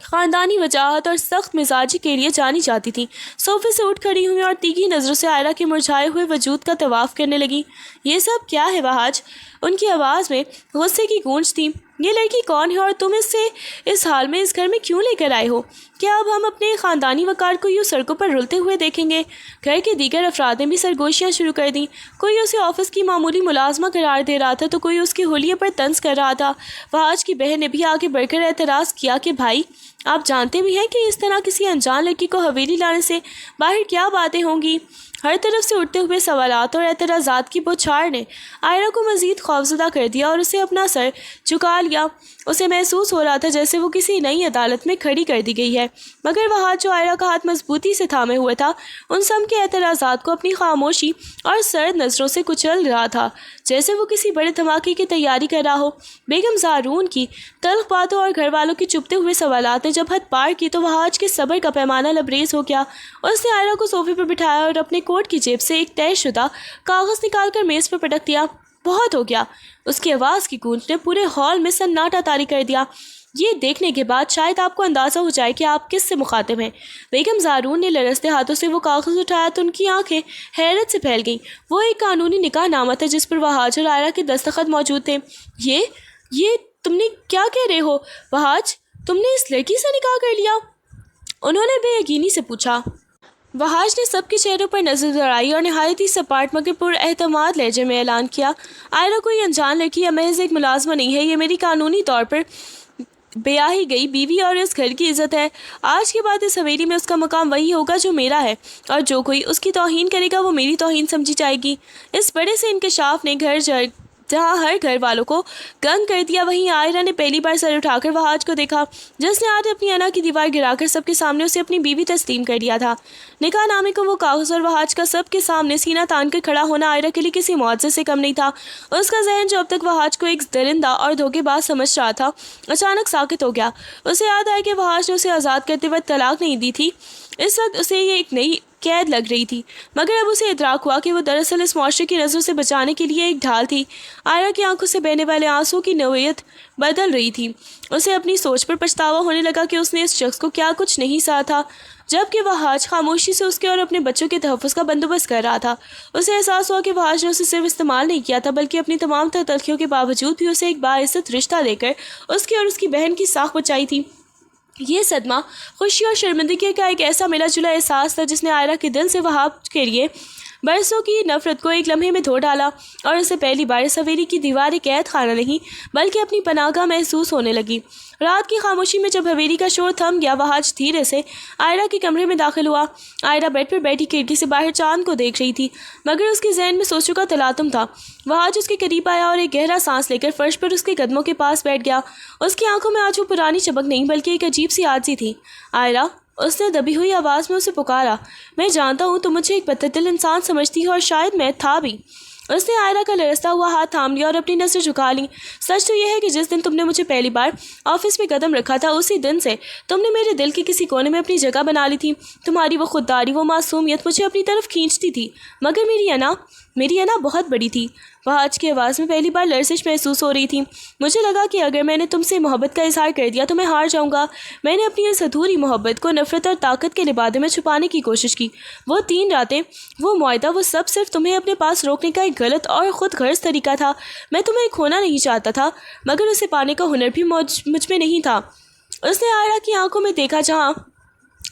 خاندانی وجاہت اور سخت مزاجی کے لیے جانی جاتی تھی۔ صوفے سے اٹھ کھڑی ہوئی اور تیکھی نظروں سے عائرہ کے مرجھائے ہوئے وجود کا طواف کرنے لگی۔ یہ سب کیا ہے وہاج؟ ان کی آواز میں غصے کی گونج تھی۔ یہ لڑکی کون ہے اور تم اسے اس حال میں اس گھر میں کیوں لے کر آئے ہو؟ کیا اب ہم اپنے خاندانی وقار کو یوں سڑکوں پر رلتے ہوئے دیکھیں گے؟ گھر کے دیگر افراد نے بھی سرگوشیاں شروع کر دیں۔ کوئی اسے آفس کی معمولی ملازمہ قرار دے رہا تھا تو کوئی اس کے حلیے پر طنز کر رہا تھا۔ وہاج کی بہن نے بھی آگے بڑھ کر اعتراض کیا کہ بھائی، آپ جانتے بھی ہیں کہ اس طرح کسی انجان لڑکی کو حویلی لانے سے باہر کیا باتیں ہوں گی؟ ہر طرف سے اٹھتے ہوئے سوالات اور اعتراضات کی بوچھار نے عائرہ کو مزید خوفزدہ کر دیا اور اسے اپنا سر جھکا لیا۔ اسے محسوس ہو رہا تھا جیسے وہ کسی نئی عدالت میں کھڑی کر دی گئی ہے، مگر وہ ہاتھ جو عائرہ کا ہاتھ مضبوطی سے تھامے ہوئے تھا ان سب کے اعتراضات کو اپنی خاموشی اور سرد نظروں سے کچل رہا تھا، جیسے وہ کسی بڑے دھماکے کی تیاری کر رہا ہو۔ بیگم زارون کی تلخ باتوں اور گھر والوں کے چپتے ہوئے سوالات نے جب حد پار کی تو وہاج کے صبر کا پیمانہ لبریز ہو گیا۔ اس نے عائرہ کو صوفے پر بٹھایا اور اپنے کوٹ کی جیب سے ایک طے شدہ کاغذ نکال کر میز پر پٹک دیا۔ بہت ہو گیا، اس کی آواز کی گونج نے پورے ہال میں سناٹا طاری کر دیا۔ یہ دیکھنے کے بعد شاید آپ کو اندازہ ہو جائے کہ آپ کس سے مخاطب ہیں۔ بیگم زارون نے لرزتے ہاتھوں سے وہ کاغذ اٹھایا تو ان کی آنکھیں حیرت سے پھیل گئیں۔ وہ ایک قانونی نکاح نامہ تھا جس پر وہاج اور عائرہ کے دستخط موجود تھے۔ یہ تم نے کیا کہہ رہے ہو وہاج؟ تم نے اس لڑکی سے نکاح کر لیا؟ انہوں نے بے یقینی سے پوچھا۔ وہاج نے سب کے چہروں پر نظر دوڑائی اور نہایت ہی سپاٹ مگر پر اعتماد لہجے میں اعلان کیا، عائرہ کوئی انجان لڑکی یا محض ایک ملازمہ نہیں ہے، یہ میری قانونی طور پر بیاہی گئی بیوی اور اس گھر کی عزت ہے۔ آج کے بعد اس حویلی میں اس کا مقام وہی ہوگا جو میرا ہے، اور جو کوئی اس کی توہین کرے گا وہ میری توہین سمجھی جائے گی۔ اس بڑے سے انکشاف نے جہاں ہر گھر والوں کو گنگ کر دیا، وہیں عائرہ نے پہلی بار سر اٹھا کر وہاج کو دیکھا، جس نے آج اپنی انا کی دیوار گرا کر سب کے سامنے اسے اپنی بیوی تسلیم کر دیا تھا۔ نکاح نامے کو وہ کاغذ اور وہاج کا سب کے سامنے سینہ تان کر کھڑا ہونا عائرہ کے لیے کسی معجزے سے کم نہیں تھا۔ اس کا ذہن جو اب تک وہاج کو ایک درندہ اور دھوکے باز سمجھ رہا تھا اچانک ساکت ہو گیا۔ اسے یاد آیا کہ وہاج نے اسے آزاد کرتے وقت طلاق نہیں دی تھی، اس وقت اسے یہ ایک نئی قید لگ رہی تھی، مگر اب اسے ادراک ہوا کہ وہ دراصل اس معاشرے کی نظروں سے بچانے کے لیے ایک ڈھال تھی۔ عائرہ کی آنکھوں سے بہنے والے آنسوں کی نوعیت بدل رہی تھی۔ اسے اپنی سوچ پر پچھتاوا ہونے لگا کہ اس نے اس شخص کو کیا کچھ نہیں سہا تھا، جبکہ وہاج خاموشی سے اس کے اور اپنے بچوں کے تحفظ کا بندوبست کر رہا تھا۔ اسے احساس ہوا کہ وہاج نے اسے صرف استعمال نہیں کیا تھا بلکہ اپنی تمام تر تلخیوں کے باوجود بھی اسے ایک باعزت رشتہ دے کر اس کی اور اس کی بہن کی ساکھ بچائی تھی۔ یہ صدمہ خوشی اور شرمندگی کا ایک ایسا ملا جلا احساس تھا جس نے عائرہ کے دل سے وہاج کے لیے برسوں کی نفرت کو ایک لمحے میں دھو ڈالا، اور اسے پہلی بار اس حویلی کی دیوار ایک قید خانہ نہیں بلکہ اپنی پناہ گاہ محسوس ہونے لگی۔ رات کی خاموشی میں جب حویلی کا شور تھم گیا، وہاج دھیرے سے عائرہ کے کمرے میں داخل ہوا۔ عائرہ بیڈ پر بیٹھی کھڑکی سے باہر چاند کو دیکھ رہی تھی، مگر اس کے ذہن میں سوچوں کا تلاطم تھا۔ وہاج اس کے قریب آیا اور ایک گہرا سانس لے کر فرش پر اس کے قدموں کے پاس بیٹھ گیا۔ اس کی آنکھوں میں آج وہ پرانی چمک نہیں بلکہ ایک عجیب سی عاجزی تھی۔ عائرہ، اس نے دبی ہوئی آواز میں اسے پکارا، میں جانتا ہوں تم مجھے ایک بددل انسان سمجھتی ہو اور شاید میں تھا بھی۔ اس نے عائرہ کا لرزتا ہوا ہاتھ تھام لیا اور اپنی نظر جھکا لی۔ سچ تو یہ ہے کہ جس دن تم نے مجھے پہلی بار آفس میں قدم رکھا تھا اسی دن سے تم نے میرے دل کے کسی کونے میں اپنی جگہ بنا لی تھی۔ تمہاری وہ خودداری، وہ معصومیت مجھے اپنی طرف کھینچتی تھی، مگر میری انا بہت بڑی تھی۔ وہاج کی آواز میں پہلی بار لرزش محسوس ہو رہی تھی۔ مجھے لگا کہ اگر میں نے تم سے محبت کا اظہار کر دیا تو میں ہار جاؤں گا۔ میں نے اپنی اس ادھوری محبت کو نفرت اور طاقت کے لبادے میں چھپانے کی کوشش کی۔ وہ 3 راتیں، وہ معاہدہ، وہ سب صرف تمہیں اپنے پاس روکنے کا ایک غلط اور خود غرض طریقہ تھا۔ میں تمہیں کھونا نہیں چاہتا تھا، مگر اسے پانے کا ہنر بھی مجھ میں نہیں تھا۔ اس نے عائرہ کی آنکھوں میں دیکھا جہاں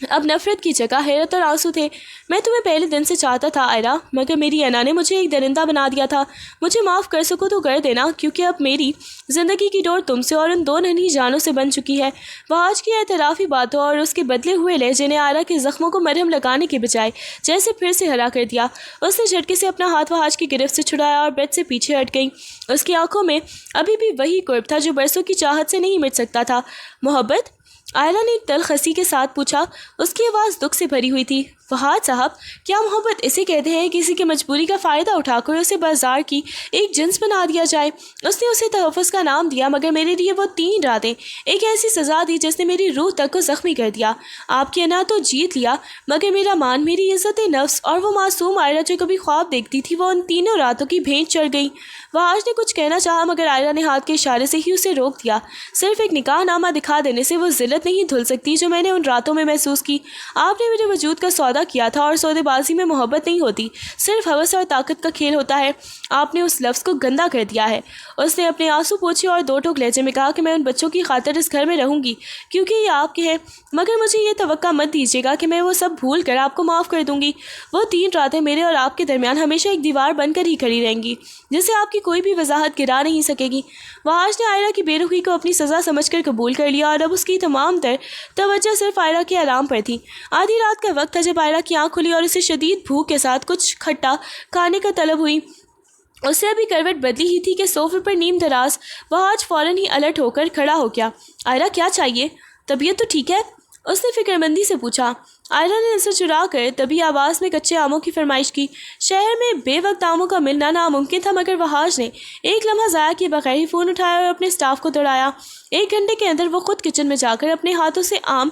اب نفرت کی جگہ حیرت اور آنسو تھے۔ میں تمہیں پہلے دن سے چاہتا تھا عائرہ، مگر میری انا نے مجھے ایک درندہ بنا دیا تھا۔ مجھے معاف کر سکو تو کر دینا، کیونکہ اب میری زندگی کی ڈور تم سے اور ان 2 ننھی جانوں سے بن چکی ہے۔ وہاج کی اعترافی باتوں اور اس کے بدلے ہوئے لہجے نے عائرہ کے زخموں کو مرہم لگانے کے بجائے جیسے پھر سے ہلا کر دیا۔ اس نے جھٹکے سے اپنا ہاتھ وہاج کی گرفت سے چھڑایا اور بیڈ سے پیچھے ہٹ گئی۔ اس کی آنکھوں میں ابھی بھی وہی قرب تھا جو برسوں کی چاہت سے نہیں مٹ سکتا تھا۔ محبت؟ عائرہ نے ایک تلخ ہنسی کے ساتھ پوچھا۔ اس کی آواز دکھ سے بھری ہوئی تھی۔ فہد صاحب، کیا محبت اسے کہتے ہیں کسی کی مجبوری کا فائدہ اٹھا کر اسے بازار کی ایک جنس بنا دیا جائے؟ اس نے اسے تحفظ کا نام دیا، مگر میرے لیے وہ 3 راتیں ایک ایسی سزا دی جس نے میری روح تک کو زخمی کر دیا۔ آپ کی انا تو جیت لیا، مگر میرا مان، میری عزت نفس اور وہ معصوم عائرہ جو کبھی خواب دیکھتی تھی، وہ ان 3 راتوں کی بھینٹ چڑھ گئی۔ وحاش نے کچھ کہنا چاہا، مگر عائرہ نے ہاتھ کے اشارے سے ہی اسے روک دیا۔ صرف ایک نکاح نامہ دکھا دینے سے وہ ذلت نہیں دھل سکتی جو میں نے ان راتوں میں محسوس کی۔ آپ نے میرے وجود کا سودا کیا تھا، اور سودے بازی میں محبت نہیں ہوتی، صرف ہوس اور طاقت کا کھیل ہوتا ہے۔ آپ نے اس لفظ کو گندا کر دیا ہے۔ اس نے اپنے آنسو پوچھے اور 2 ٹوک لہجے میں کہا کہ میں ان بچوں کی خاطر اس گھر میں رہوں گی کیونکہ یہ آپ کے ہیں، مگر مجھے یہ توقع مت دیجیے گا کہ میں وہ سب بھول کر آپ کو معاف کر دوں گی۔ وہ 3 راتیں میرے اور آپ کے درمیان ہمیشہ ایک دیوار بن کر ہی کھڑی رہیں گی جسے آپ کی کوئی بھی وضاحت گرا نہیں سکے گی۔ وحاش نے عائرہ کی بے رخی کو اپنی سزا سمجھ کر قبول کر لیا، اور اب اس کی تمام تر توجہ صرف عائرہ کے آرام پر تھی۔ آدھی رات کا وقت تھا جب عائرہ کی آنکھ کھلی اور اسے شدید بھوک کے ساتھ کچھ کھٹا کھانے کا طلب ہوئی۔ اس سے ابھی کروٹ بدلی ہی تھی کہ صوفے پر نیم دراز وحاش فوراً ہی الرٹ ہو کر کھڑا ہو گیا۔ عائرہ، کیا چاہیے؟ طبیعت تو ٹھیک ہے؟ اس نے فکر مندی سے پوچھا۔ عائرہ نے نظر چرا کر طبی آواز میں کچے آموں کی فرمائش کی۔ شہر میں بے وقت آموں کا ملنا ناممکن تھا، مگر وحاش نے ایک لمحہ ضائع کیے بغیر ہی فون اٹھایا اور اپنے اسٹاف کو دوڑایا۔ 1 گھنٹے کے اندر وہ خود کچن میں جا کر اپنے ہاتھوں سے آم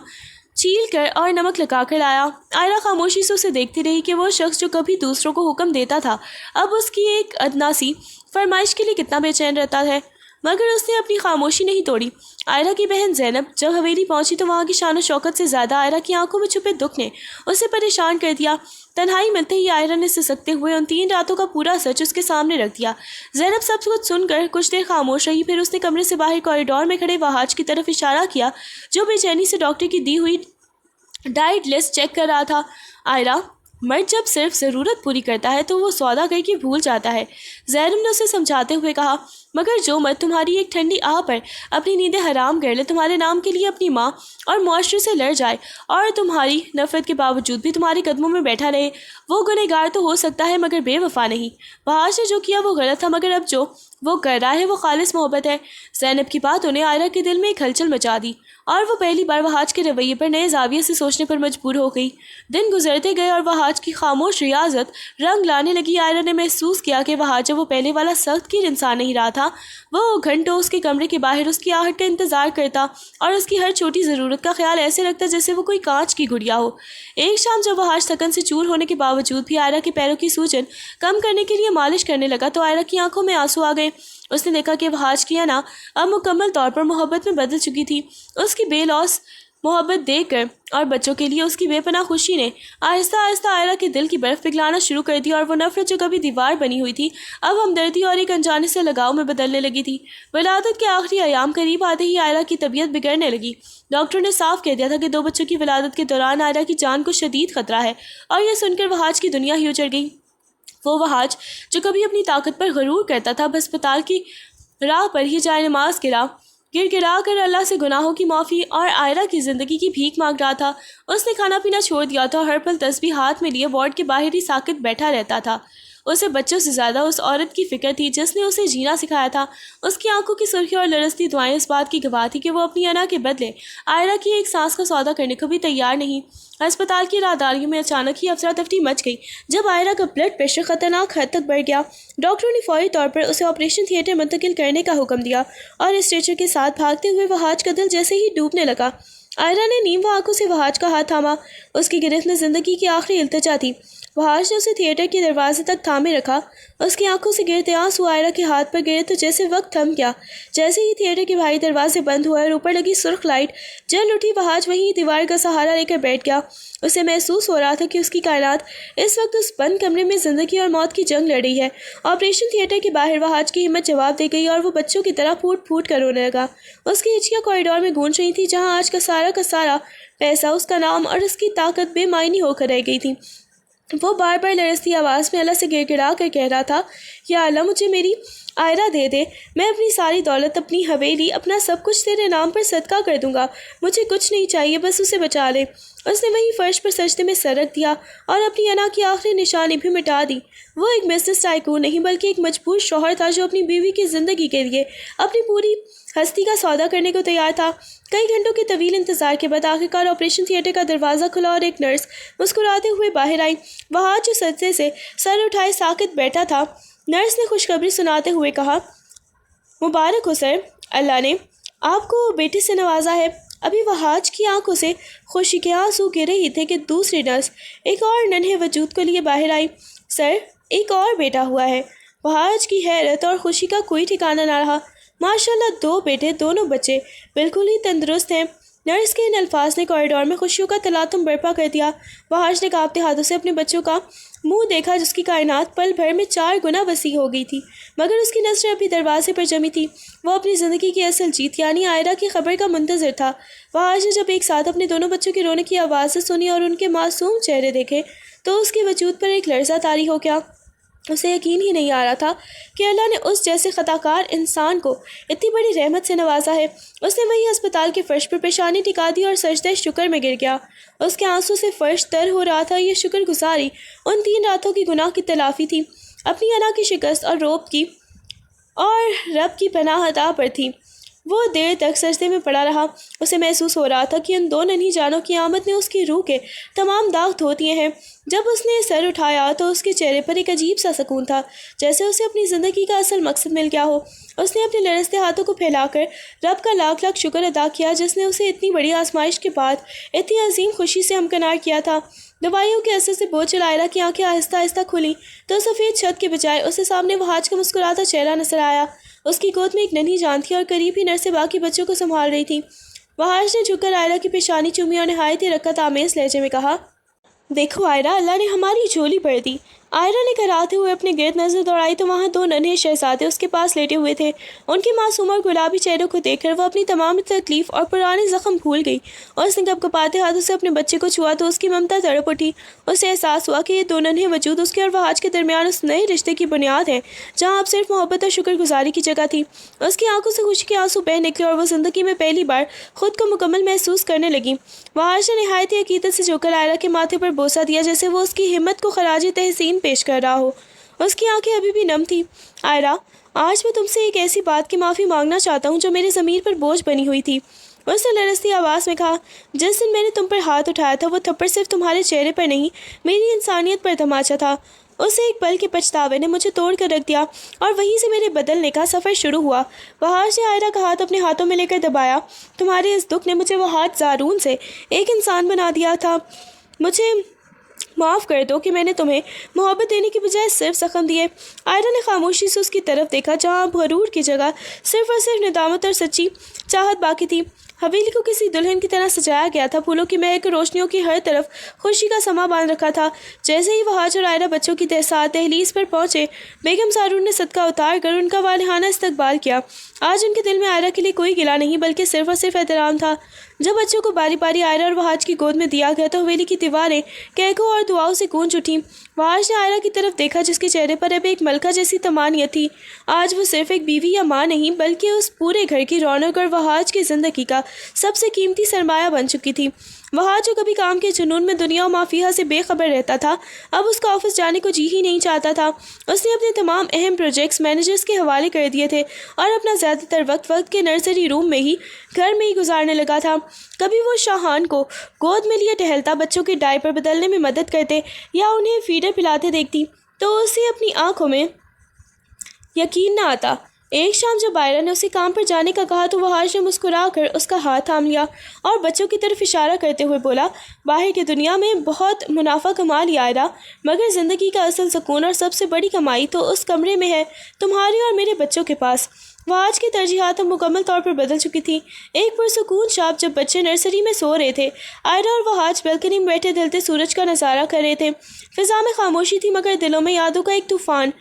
چھیل کر اور نمک لگا کر لایا۔ عائرہ خاموشی سے اسے دیکھتی رہی کہ وہ شخص جو کبھی دوسروں کو حکم دیتا تھا، اب اس کی ایک ادنا سی فرمائش کے لیے کتنا بے چین رہتا ہے، مگر اس نے اپنی خاموشی نہیں توڑی۔ عائرہ کی بہن زینب جب حویلی پہنچی تو وہاں کی شان و شوکت سے زیادہ عائرہ کی آنکھوں میں چھپے دکھ نے اسے پریشان کر دیا۔ تنہائی ملتے ہی عائرہ نے سسکتے ہوئے ان 3 راتوں کا پورا سچ اس کے سامنے رکھ دیا۔ زینب سب کچھ سن کر کچھ دیر خاموش رہی، پھر اس نے کمرے سے باہر کوریڈور میں کھڑے وحاش کی طرف اشارہ کیا جو بے چینی سے ڈاکٹر کی دی ہوئی ڈائٹ لسٹ چیک کر رہا تھا۔ عائرہ، مرد جب صرف ضرورت پوری کرتا ہے تو وہ سودا کر کے بھول جاتا ہے، زینب نے اسے سمجھاتے ہوئے کہا، مگر جو مرد تمہاری ایک ٹھنڈی آہ پر اپنی نیندیں حرام کر لے، تمہارے نام کے لیے اپنی ماں اور معاشرے سے لڑ جائے اور تمہاری نفرت کے باوجود بھی تمہارے قدموں میں بیٹھا رہے، وہ گنہگار تو ہو سکتا ہے مگر بے وفا نہیں۔ وحاش نے جو کیا وہ غلط تھا، مگر اب جو وہ کر رہا ہے وہ خالص محبت ہے۔ زینب کی بات انہیں عائرہ کے دل میں ایک ہلچل مچا دی، اور وہ پہلی بار وحاش کے رویے پر نئے زاویے سے سوچنے پر مجبور ہو گئی۔ دن گزرتے گئے اور وحاش کی خاموش ریاضت رنگ لانے لگی۔ عائرہ نے محسوس کیا کہ وحاش جب وہ پہلے والا سخت گیر انسان نہیں رہا تھا، وہ گھنٹوں اس کے کمرے کے باہر اس کی آہٹ کا انتظار کرتا اور اس کی ہر چھوٹی ضرورت کا خیال ایسے رکھتا جیسے وہ کوئی کانچ کی گڑیا ہو۔ ایک شام جب وحاش تھکن سے چور ہونے کے باوجود بھی عائرہ کے پیروں کی سوجن کم کرنے کے لیے مالش کرنے لگا تو عائرہ کی آنکھوں میں آنسو آ گئے۔ اس نے دیکھا کہ وحاش کی انا اب مکمل طور پر محبت میں بدل چکی تھی۔ اس کی بے لوث محبت دیکھ کر اور بچوں کے لیے اس کی بے پناہ خوشی نے آہستہ آہستہ عائرہ کے دل کی برف پگھلانا شروع کر دی، اور وہ نفرت جو کبھی دیوار بنی ہوئی تھی اب ہمدردی اور ایک انجانے سے لگاؤ میں بدلنے لگی تھی۔ ولادت کے آخری ایام قریب آتے ہی عائرہ کی طبیعت بگڑنے لگی۔ ڈاکٹر نے صاف کہہ دیا تھا کہ 2 بچوں کی ولادت کے دوران عائرہ کی جان کو شدید خطرہ ہے، اور یہ سن کر وحاش کی دنیا ہی اجڑ گئی۔ وہ وحاش جو کبھی اپنی طاقت پر غرور کرتا تھا، ہسپتال کی راہ پر ہی جائے نماز گر گرا کر اللہ سے گناہوں کی معافی اور عائرہ کی زندگی کی بھیک مانگ رہا تھا۔ اس نے کھانا پینا چھوڑ دیا تھا اور ہر پل تسبیح ہاتھ میں لیے وارڈ کے باہر ہی ساکت بیٹھا رہتا تھا۔ اسے بچوں سے زیادہ اس عورت کی فکر تھی جس نے اسے جینا سکھایا تھا۔ اس کی آنکھوں کی سرخی اور لرزتی دعائیں اس بات کی گواہ تھی کہ وہ اپنی انا کے بدلے عائرہ کی ایک سانس کا سودا کرنے کو بھی تیار نہیں۔ ہسپتال کی راہداریوں میں اچانک ہی افراتفری مچ گئی جب عائرہ کا بلڈ پریشر خطرناک حد تک بڑھ گیا۔ ڈاکٹروں نے فوری طور پر اسے آپریشن تھیٹر منتقل کرنے کا حکم دیا، اور اسٹریچر کے ساتھ بھاگتے ہوئے وحاش کا دل جیسے ہی ڈوبنے لگا۔ عائرہ نے نیمو آنکھوں سے وحاش کا ہاتھ تھاما۔ اس کی گرفت میں زندگی کی آخری التجا تھی۔ وحاش نے اسے تھیٹر کے دروازے تک تھامے رکھا۔ اس کی آنکھوں سے گرتے آنسو عائرہ کے ہاتھ پر گرے تو جیسے وقت تھم گیا۔ جیسے ہی تھیٹر کے بھاری دروازے بند ہوئے اور اوپر لگی سرخ لائٹ جل اٹھی، وحاش وہیں دیوار کا سہارا لے کر بیٹھ گیا۔ اسے محسوس ہو رہا تھا کہ اس کی کائنات اس وقت اس بند کمرے میں زندگی اور موت کی جنگ لڑ رہی ہے۔ آپریشن تھیٹر کے باہر وحاش کی ہمت جواب دے گئی اور وہ بچوں کی طرح پھوٹ پھوٹ کر رونے لگا۔ اس کی ہچکیاں کوریڈور میں گونج رہی تھیں جہاں آج کا سارا پیسہ، اس کا نام اور اس کی طاقت بے معنی ہو کر رہ گئی تھی۔ وہ بار بار لرزتی آواز میں اللہ سے گر گڑا کر کہہ رہا تھا، یا اللہ، مجھے میری آئرہ دے دے، میں اپنی ساری دولت، اپنی حویلی، اپنا سب کچھ تیرے نام پر صدقہ کر دوں گا، مجھے کچھ نہیں چاہیے، بس اسے بچا لے۔ اس نے وہیں فرش پر سجدے میں سر رکھ دیا اور اپنی انا کی آخری نشانی بھی مٹا دی۔ وہ ایک بزنس ٹائکون نہیں بلکہ ایک مجبور شوہر تھا جو اپنی بیوی کی زندگی کے لیے اپنی پوری ہستی کا سودا کرنے کو تیار تھا۔ کئی گھنٹوں کے طویل انتظار کے بعد آخرکار آپریشن تھیٹر کا دروازہ کھلا اور ایک نرس مسکراتے ہوئے باہر آئی۔ وہاں جو سجدے سے سر اٹھائے ساکت بیٹھا تھا، نرس نے خوشخبری سناتے ہوئے کہا، مبارک ہو سر، اللہ نے آپ کو بیٹے سے نوازا ہے۔ ابھی وہاج کی آنکھوں سے خوشی کے آنسو گر رہی تھے کہ دوسری نرس ایک اور ننھے وجود کو لیے باہر آئی۔ سر، ایک اور بیٹا ہوا ہے۔ وہاج کی حیرت اور خوشی کا کوئی ٹھکانہ نہ رہا۔ ماشاءاللہ، 2 بیٹے، دونوں بچے بالکل ہی تندرست ہیں۔ نرس کے ان الفاظ نے کوریڈور میں خوشیوں کا تلاطم برپا کر دیا۔ وہاج نے کانپتے ہاتھوں سے اپنے بچوں کا منہ دیکھا جس کی کائنات پل بھر میں 4 گنا وسیع ہو گئی تھی، مگر اس کی نظریں ابھی دروازے پر جمی تھی۔ وہ اپنی زندگی کی اصل جیت یعنی آئرہ کی خبر کا منتظر تھا۔ وہاج نے جب ایک ساتھ اپنے دونوں بچوں کی رونے کی آوازیں سنی اور ان کے معصوم چہرے دیکھے تو اس کے وجود پر ایک لرزہ طاری ہو گیا۔ اسے یقین ہی نہیں آ رہا تھا کہ اللہ نے اس جیسے خطا کار انسان کو اتنی بڑی رحمت سے نوازا ہے۔ اس نے وہی ہسپتال کے فرش پر پیشانی ٹکا دی اور سجدہ شکر میں گر گیا۔ اس کے آنسوں سے فرش تر ہو رہا تھا۔ یہ شکر گزاری ان 3 راتوں کی گناہ کی تلافی تھی، اپنی انا کی شکست اور رب کی پناہ عطا پر تھی۔ وہ دیر تک سجدے میں پڑا رہا۔ اسے محسوس ہو رہا تھا کہ ان 2 ننھی جانوں کی آمد نے اس کی روح کے تمام داغ دھو دیے ہیں۔ جب اس نے سر اٹھایا تو اس کے چہرے پر ایک عجیب سا سکون تھا، جیسے اسے اپنی زندگی کا اصل مقصد مل گیا ہو۔ اس نے اپنے لرزتے ہاتھوں کو پھیلا کر رب کا لاکھ لاکھ شکر ادا کیا جس نے اسے اتنی بڑی آزمائش کے بعد اتنی عظیم خوشی سے ہمکنار کیا تھا۔ دوائیوں کے اثر سے بوجھل آئرہ کی آنکھیں آہستہ آہستہ کھلیں تو سفید چھت کے بجائے اسے سامنے وہاج کا مسکراتا چہرہ نظر آیا۔ اس کی گود میں ایک ننھی جان تھی اور قریب ہی نرسیں باقی بچوں کو سنبھال رہی تھیں۔ وہاج نے جھک کر آئرہ کی پیشانی چومی اور نہایت ہی رقت آمیز لہجے میں کہا، دیکھو آئرہ، اللہ نے ہماری جھولی بھر دی۔ آئرہ نے کراتے ہوئے اپنے گرد نظر دوڑائی تو وہاں 2 ننھے شہزادے اس کے پاس لیٹے ہوئے تھے۔ ان کے معصوم اور گلابی چہروں کو دیکھ کر وہ اپنی تمام تکلیف اور پرانے زخم بھول گئی اور اس نے کپکپاتے ہاتھوں سے اپنے بچے کو چھوا تو اس کی ممتا تڑپ اٹھی۔ اسے احساس ہوا کہ یہ 2 ننھے وجود اس کے اور وہاج کے درمیان اس نئے رشتے کی بنیاد ہے جہاں اب صرف محبت اور شکر گزاری کی جگہ تھی۔ اس کی آنکھوں سے خوشی کے آنسو بہہ نکلے اور وہ زندگی میں پہلی بار خود کو مکمل محسوس کرنے لگی۔ وہاج نے نہایت ہی عقیدت سے جھک کر آئرہ کے ماتھے پر بوسہ دیا جیسے وہ اس کی ہمت کو خراج تحسین پیش کر رہا ہو۔ اس کی آنکھیں ابھی بھی نم تھیں۔ آئرہ، آج میں تم سے ایک ایسی بات کی معافی مانگنا چاہتا ہوں جو میرے ضمیر پر بوجھ بنی ہوئی تھی۔ اس نے لرزتی آواز میں کہا، جس دن میں نے تم پر ہاتھ اٹھایا تھا وہ تھپڑ صرف تمہارے چہرے پر نہیں، میری انسانیت پر تماچا تھا۔ اسے ایک پل کے پچھتاوے نے مجھے توڑ کر رکھ دیا اور وہیں سے میرے بدلنے کا سفر شروع ہوا۔ وہاج نے آئرہ کا ہاتھ اپنے ہاتھوں میں لے کر دبایا، تمہارے اس دکھ نے مجھے وہ ہاتھ زارون سے ایک انسان بنا دیا تھا۔ مجھے معاف کر دو کہ میں نے تمہیں محبت دینے کی بجائے صرف زخم دیے۔ آئرہ نے خاموشی سے اس کی طرف دیکھا جہاں اب غرور کی جگہ صرف اور صرف ندامت اور سچی چاہت باقی تھی۔ حویلی کو کسی دلہن کی طرح سجایا گیا تھا، پھولوں کی مہک اور روشنیوں کی ہر طرف خوشی کا سما باندھ رکھا تھا۔ جیسے ہی وہاج اور آئرہ بچوں کی ساتھ دہلیز پر پہنچے، بیگم سارون نے صدقہ اتار کر ان کا والہانہ استقبال کیا۔ آج ان کے دل میں آئرہ کے لیے کوئی گلہ نہیں بلکہ صرف اور صرف احترام تھا۔ جب بچوں کو باری باری آئرہ اور وہاج کی گود میں دیا گیا تو حویلی کی دیواریں کہکوں اور دعاؤں سے گونج اٹھیں۔ وہاج نے آئرہ کی طرف دیکھا جس کے چہرے پر اب ایک ملکہ جیسی طمانینت تھی۔ آج وہ صرف ایک بیوی یا ماں نہیں بلکہ اس پورے گھر کی رونق اور وہاج کی زندگی کا سب سے قیمتی سرمایہ بن چکی تھی۔ وہاج جو کبھی کام کے جنون میں دنیا و ما فیہا سے بے خبر رہتا تھا، اب اس کا آفس جانے کو جی ہی نہیں چاہتا تھا۔ اس نے اپنے تمام اہم پروجیکٹس مینیجرز کے حوالے کر دیے تھے اور اپنا زیادہ تر وقت کے نرسری روم میں ہی گھر میں ہی گزارنے لگا تھا۔ کبھی وہ شاہان کو گود میں لیے ٹہلتا، بچوں کے ڈائپر بدلنے میں مدد کرتے یا انہیں فیڈر پلاتے دیکھتی تو اسے اپنی آنکھوں میں یقین نہ آتا۔ ایک شام جب آئرہ نے اسے کام پر جانے کا کہا تو وہاج نے مسکرا کر اس کا ہاتھ تھام لیا اور بچوں کی طرف اشارہ کرتے ہوئے بولا، باہر کی دنیا میں بہت منافع کما لیا آئرہ، مگر زندگی کا اصل سکون اور سب سے بڑی کمائی تو اس کمرے میں ہے، تمہارے اور میرے بچوں کے پاس۔ وہاج کی ترجیحات اب مکمل طور پر بدل چکی تھیں۔ ایک پرسکون شام جب بچے نرسری میں سو رہے تھے، آئرہ اور وہاج بالکنی میں بیٹھے ڈھلتے سورج کا نظارہ کر رہے تھے۔ فضا میں خاموشی تھی مگر دلوں میں یادوں کا ایک طوفان۔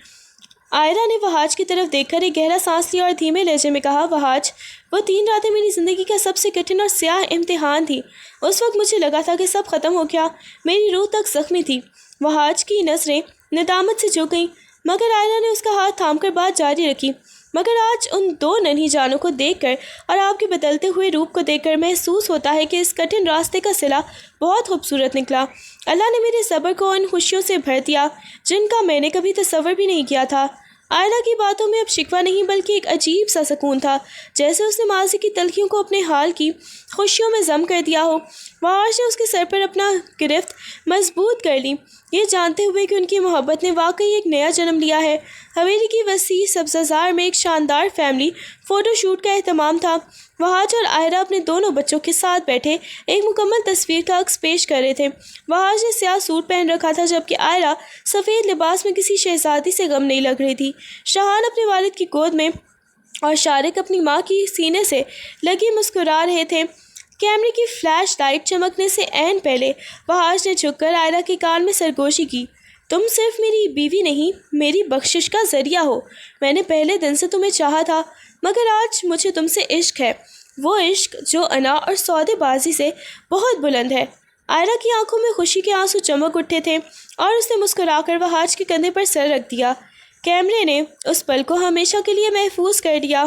آئرہ نے وہاج کی طرف دیکھ کر ایک گہرا سانس لیا اور دھیمے لہجے میں کہا، وہاج، وہ 3 راتیں میری زندگی کا سب سے کٹھن اور سیاہ امتحان تھی۔ اس وقت مجھے لگا تھا کہ سب ختم ہو گیا، میری روح تک زخمی تھی۔ وہاج کی نظریں ندامت سے جھک گئیں۔ مگر آئرہ نے اس کا ہاتھ تھام کر بات جاری رکھی۔ مگر آج ان دو ننھی جانوں کو دیکھ کر اور آپ کے بدلتے ہوئے روپ کو دیکھ کر محسوس ہوتا ہے کہ اس کٹھن راستے کا صلہ بہت خوبصورت نکلا۔ اللہ نے میرے صبر کو ان خوشیوں سے بھر دیا جن کا میں نے کبھی تصور بھی نہیں کیا تھا۔ آئرہ کی باتوں میں اب شکوہ نہیں بلکہ ایک عجیب سا سکون تھا، جیسے اس نے ماضی کی تلخیوں کو اپنے حال کی خوشیوں میں ضم کر دیا ہو۔ وحاش نے اس کے سر پر اپنا گرفت مضبوط کر لی، یہ جانتے ہوئے کہ ان کی محبت نے واقعی ایک نیا جنم لیا ہے۔ حویلی کی وسیع سبززار میں ایک شاندار فیملی فوٹو شوٹ کا اہتمام تھا۔ وحاش اور آئرہ اپنے دونوں بچوں کے ساتھ بیٹھے ایک مکمل تصویر کا عکس پیش کر رہے تھے۔ وحاش نے سیاہ سوٹ پہن رکھا تھا جبکہ آئرہ سفید لباس میں کسی شہزادی سے غم نہیں لگ رہی تھی۔ شاہان اپنے والد کی گود میں اور شارق اپنی ماں کی سینے سے لگی مسکرا رہے تھے۔ کیمرے کی فلیش لائٹ چمکنے سے عین پہلے وحاش نے جھک کر آئرہ کے کان میں سرگوشی کی۔ تم صرف میری بیوی نہیں، میری بخشش کا ذریعہ ہو۔ میں نے پہلے دن سے تمہیں چاہا تھا، مگر آج مجھے تم سے عشق ہے، وہ عشق جو انا اور سودے بازی سے بہت بلند ہے۔ آئرہ کی آنکھوں میں خوشی کے آنسو چمک اٹھے تھے اور اس نے مسکرا کر وحاش کے کندھے پر سر رکھ دیا۔ کیمرے نے اس پل کو ہمیشہ کے لیے محفوظ کر دیا۔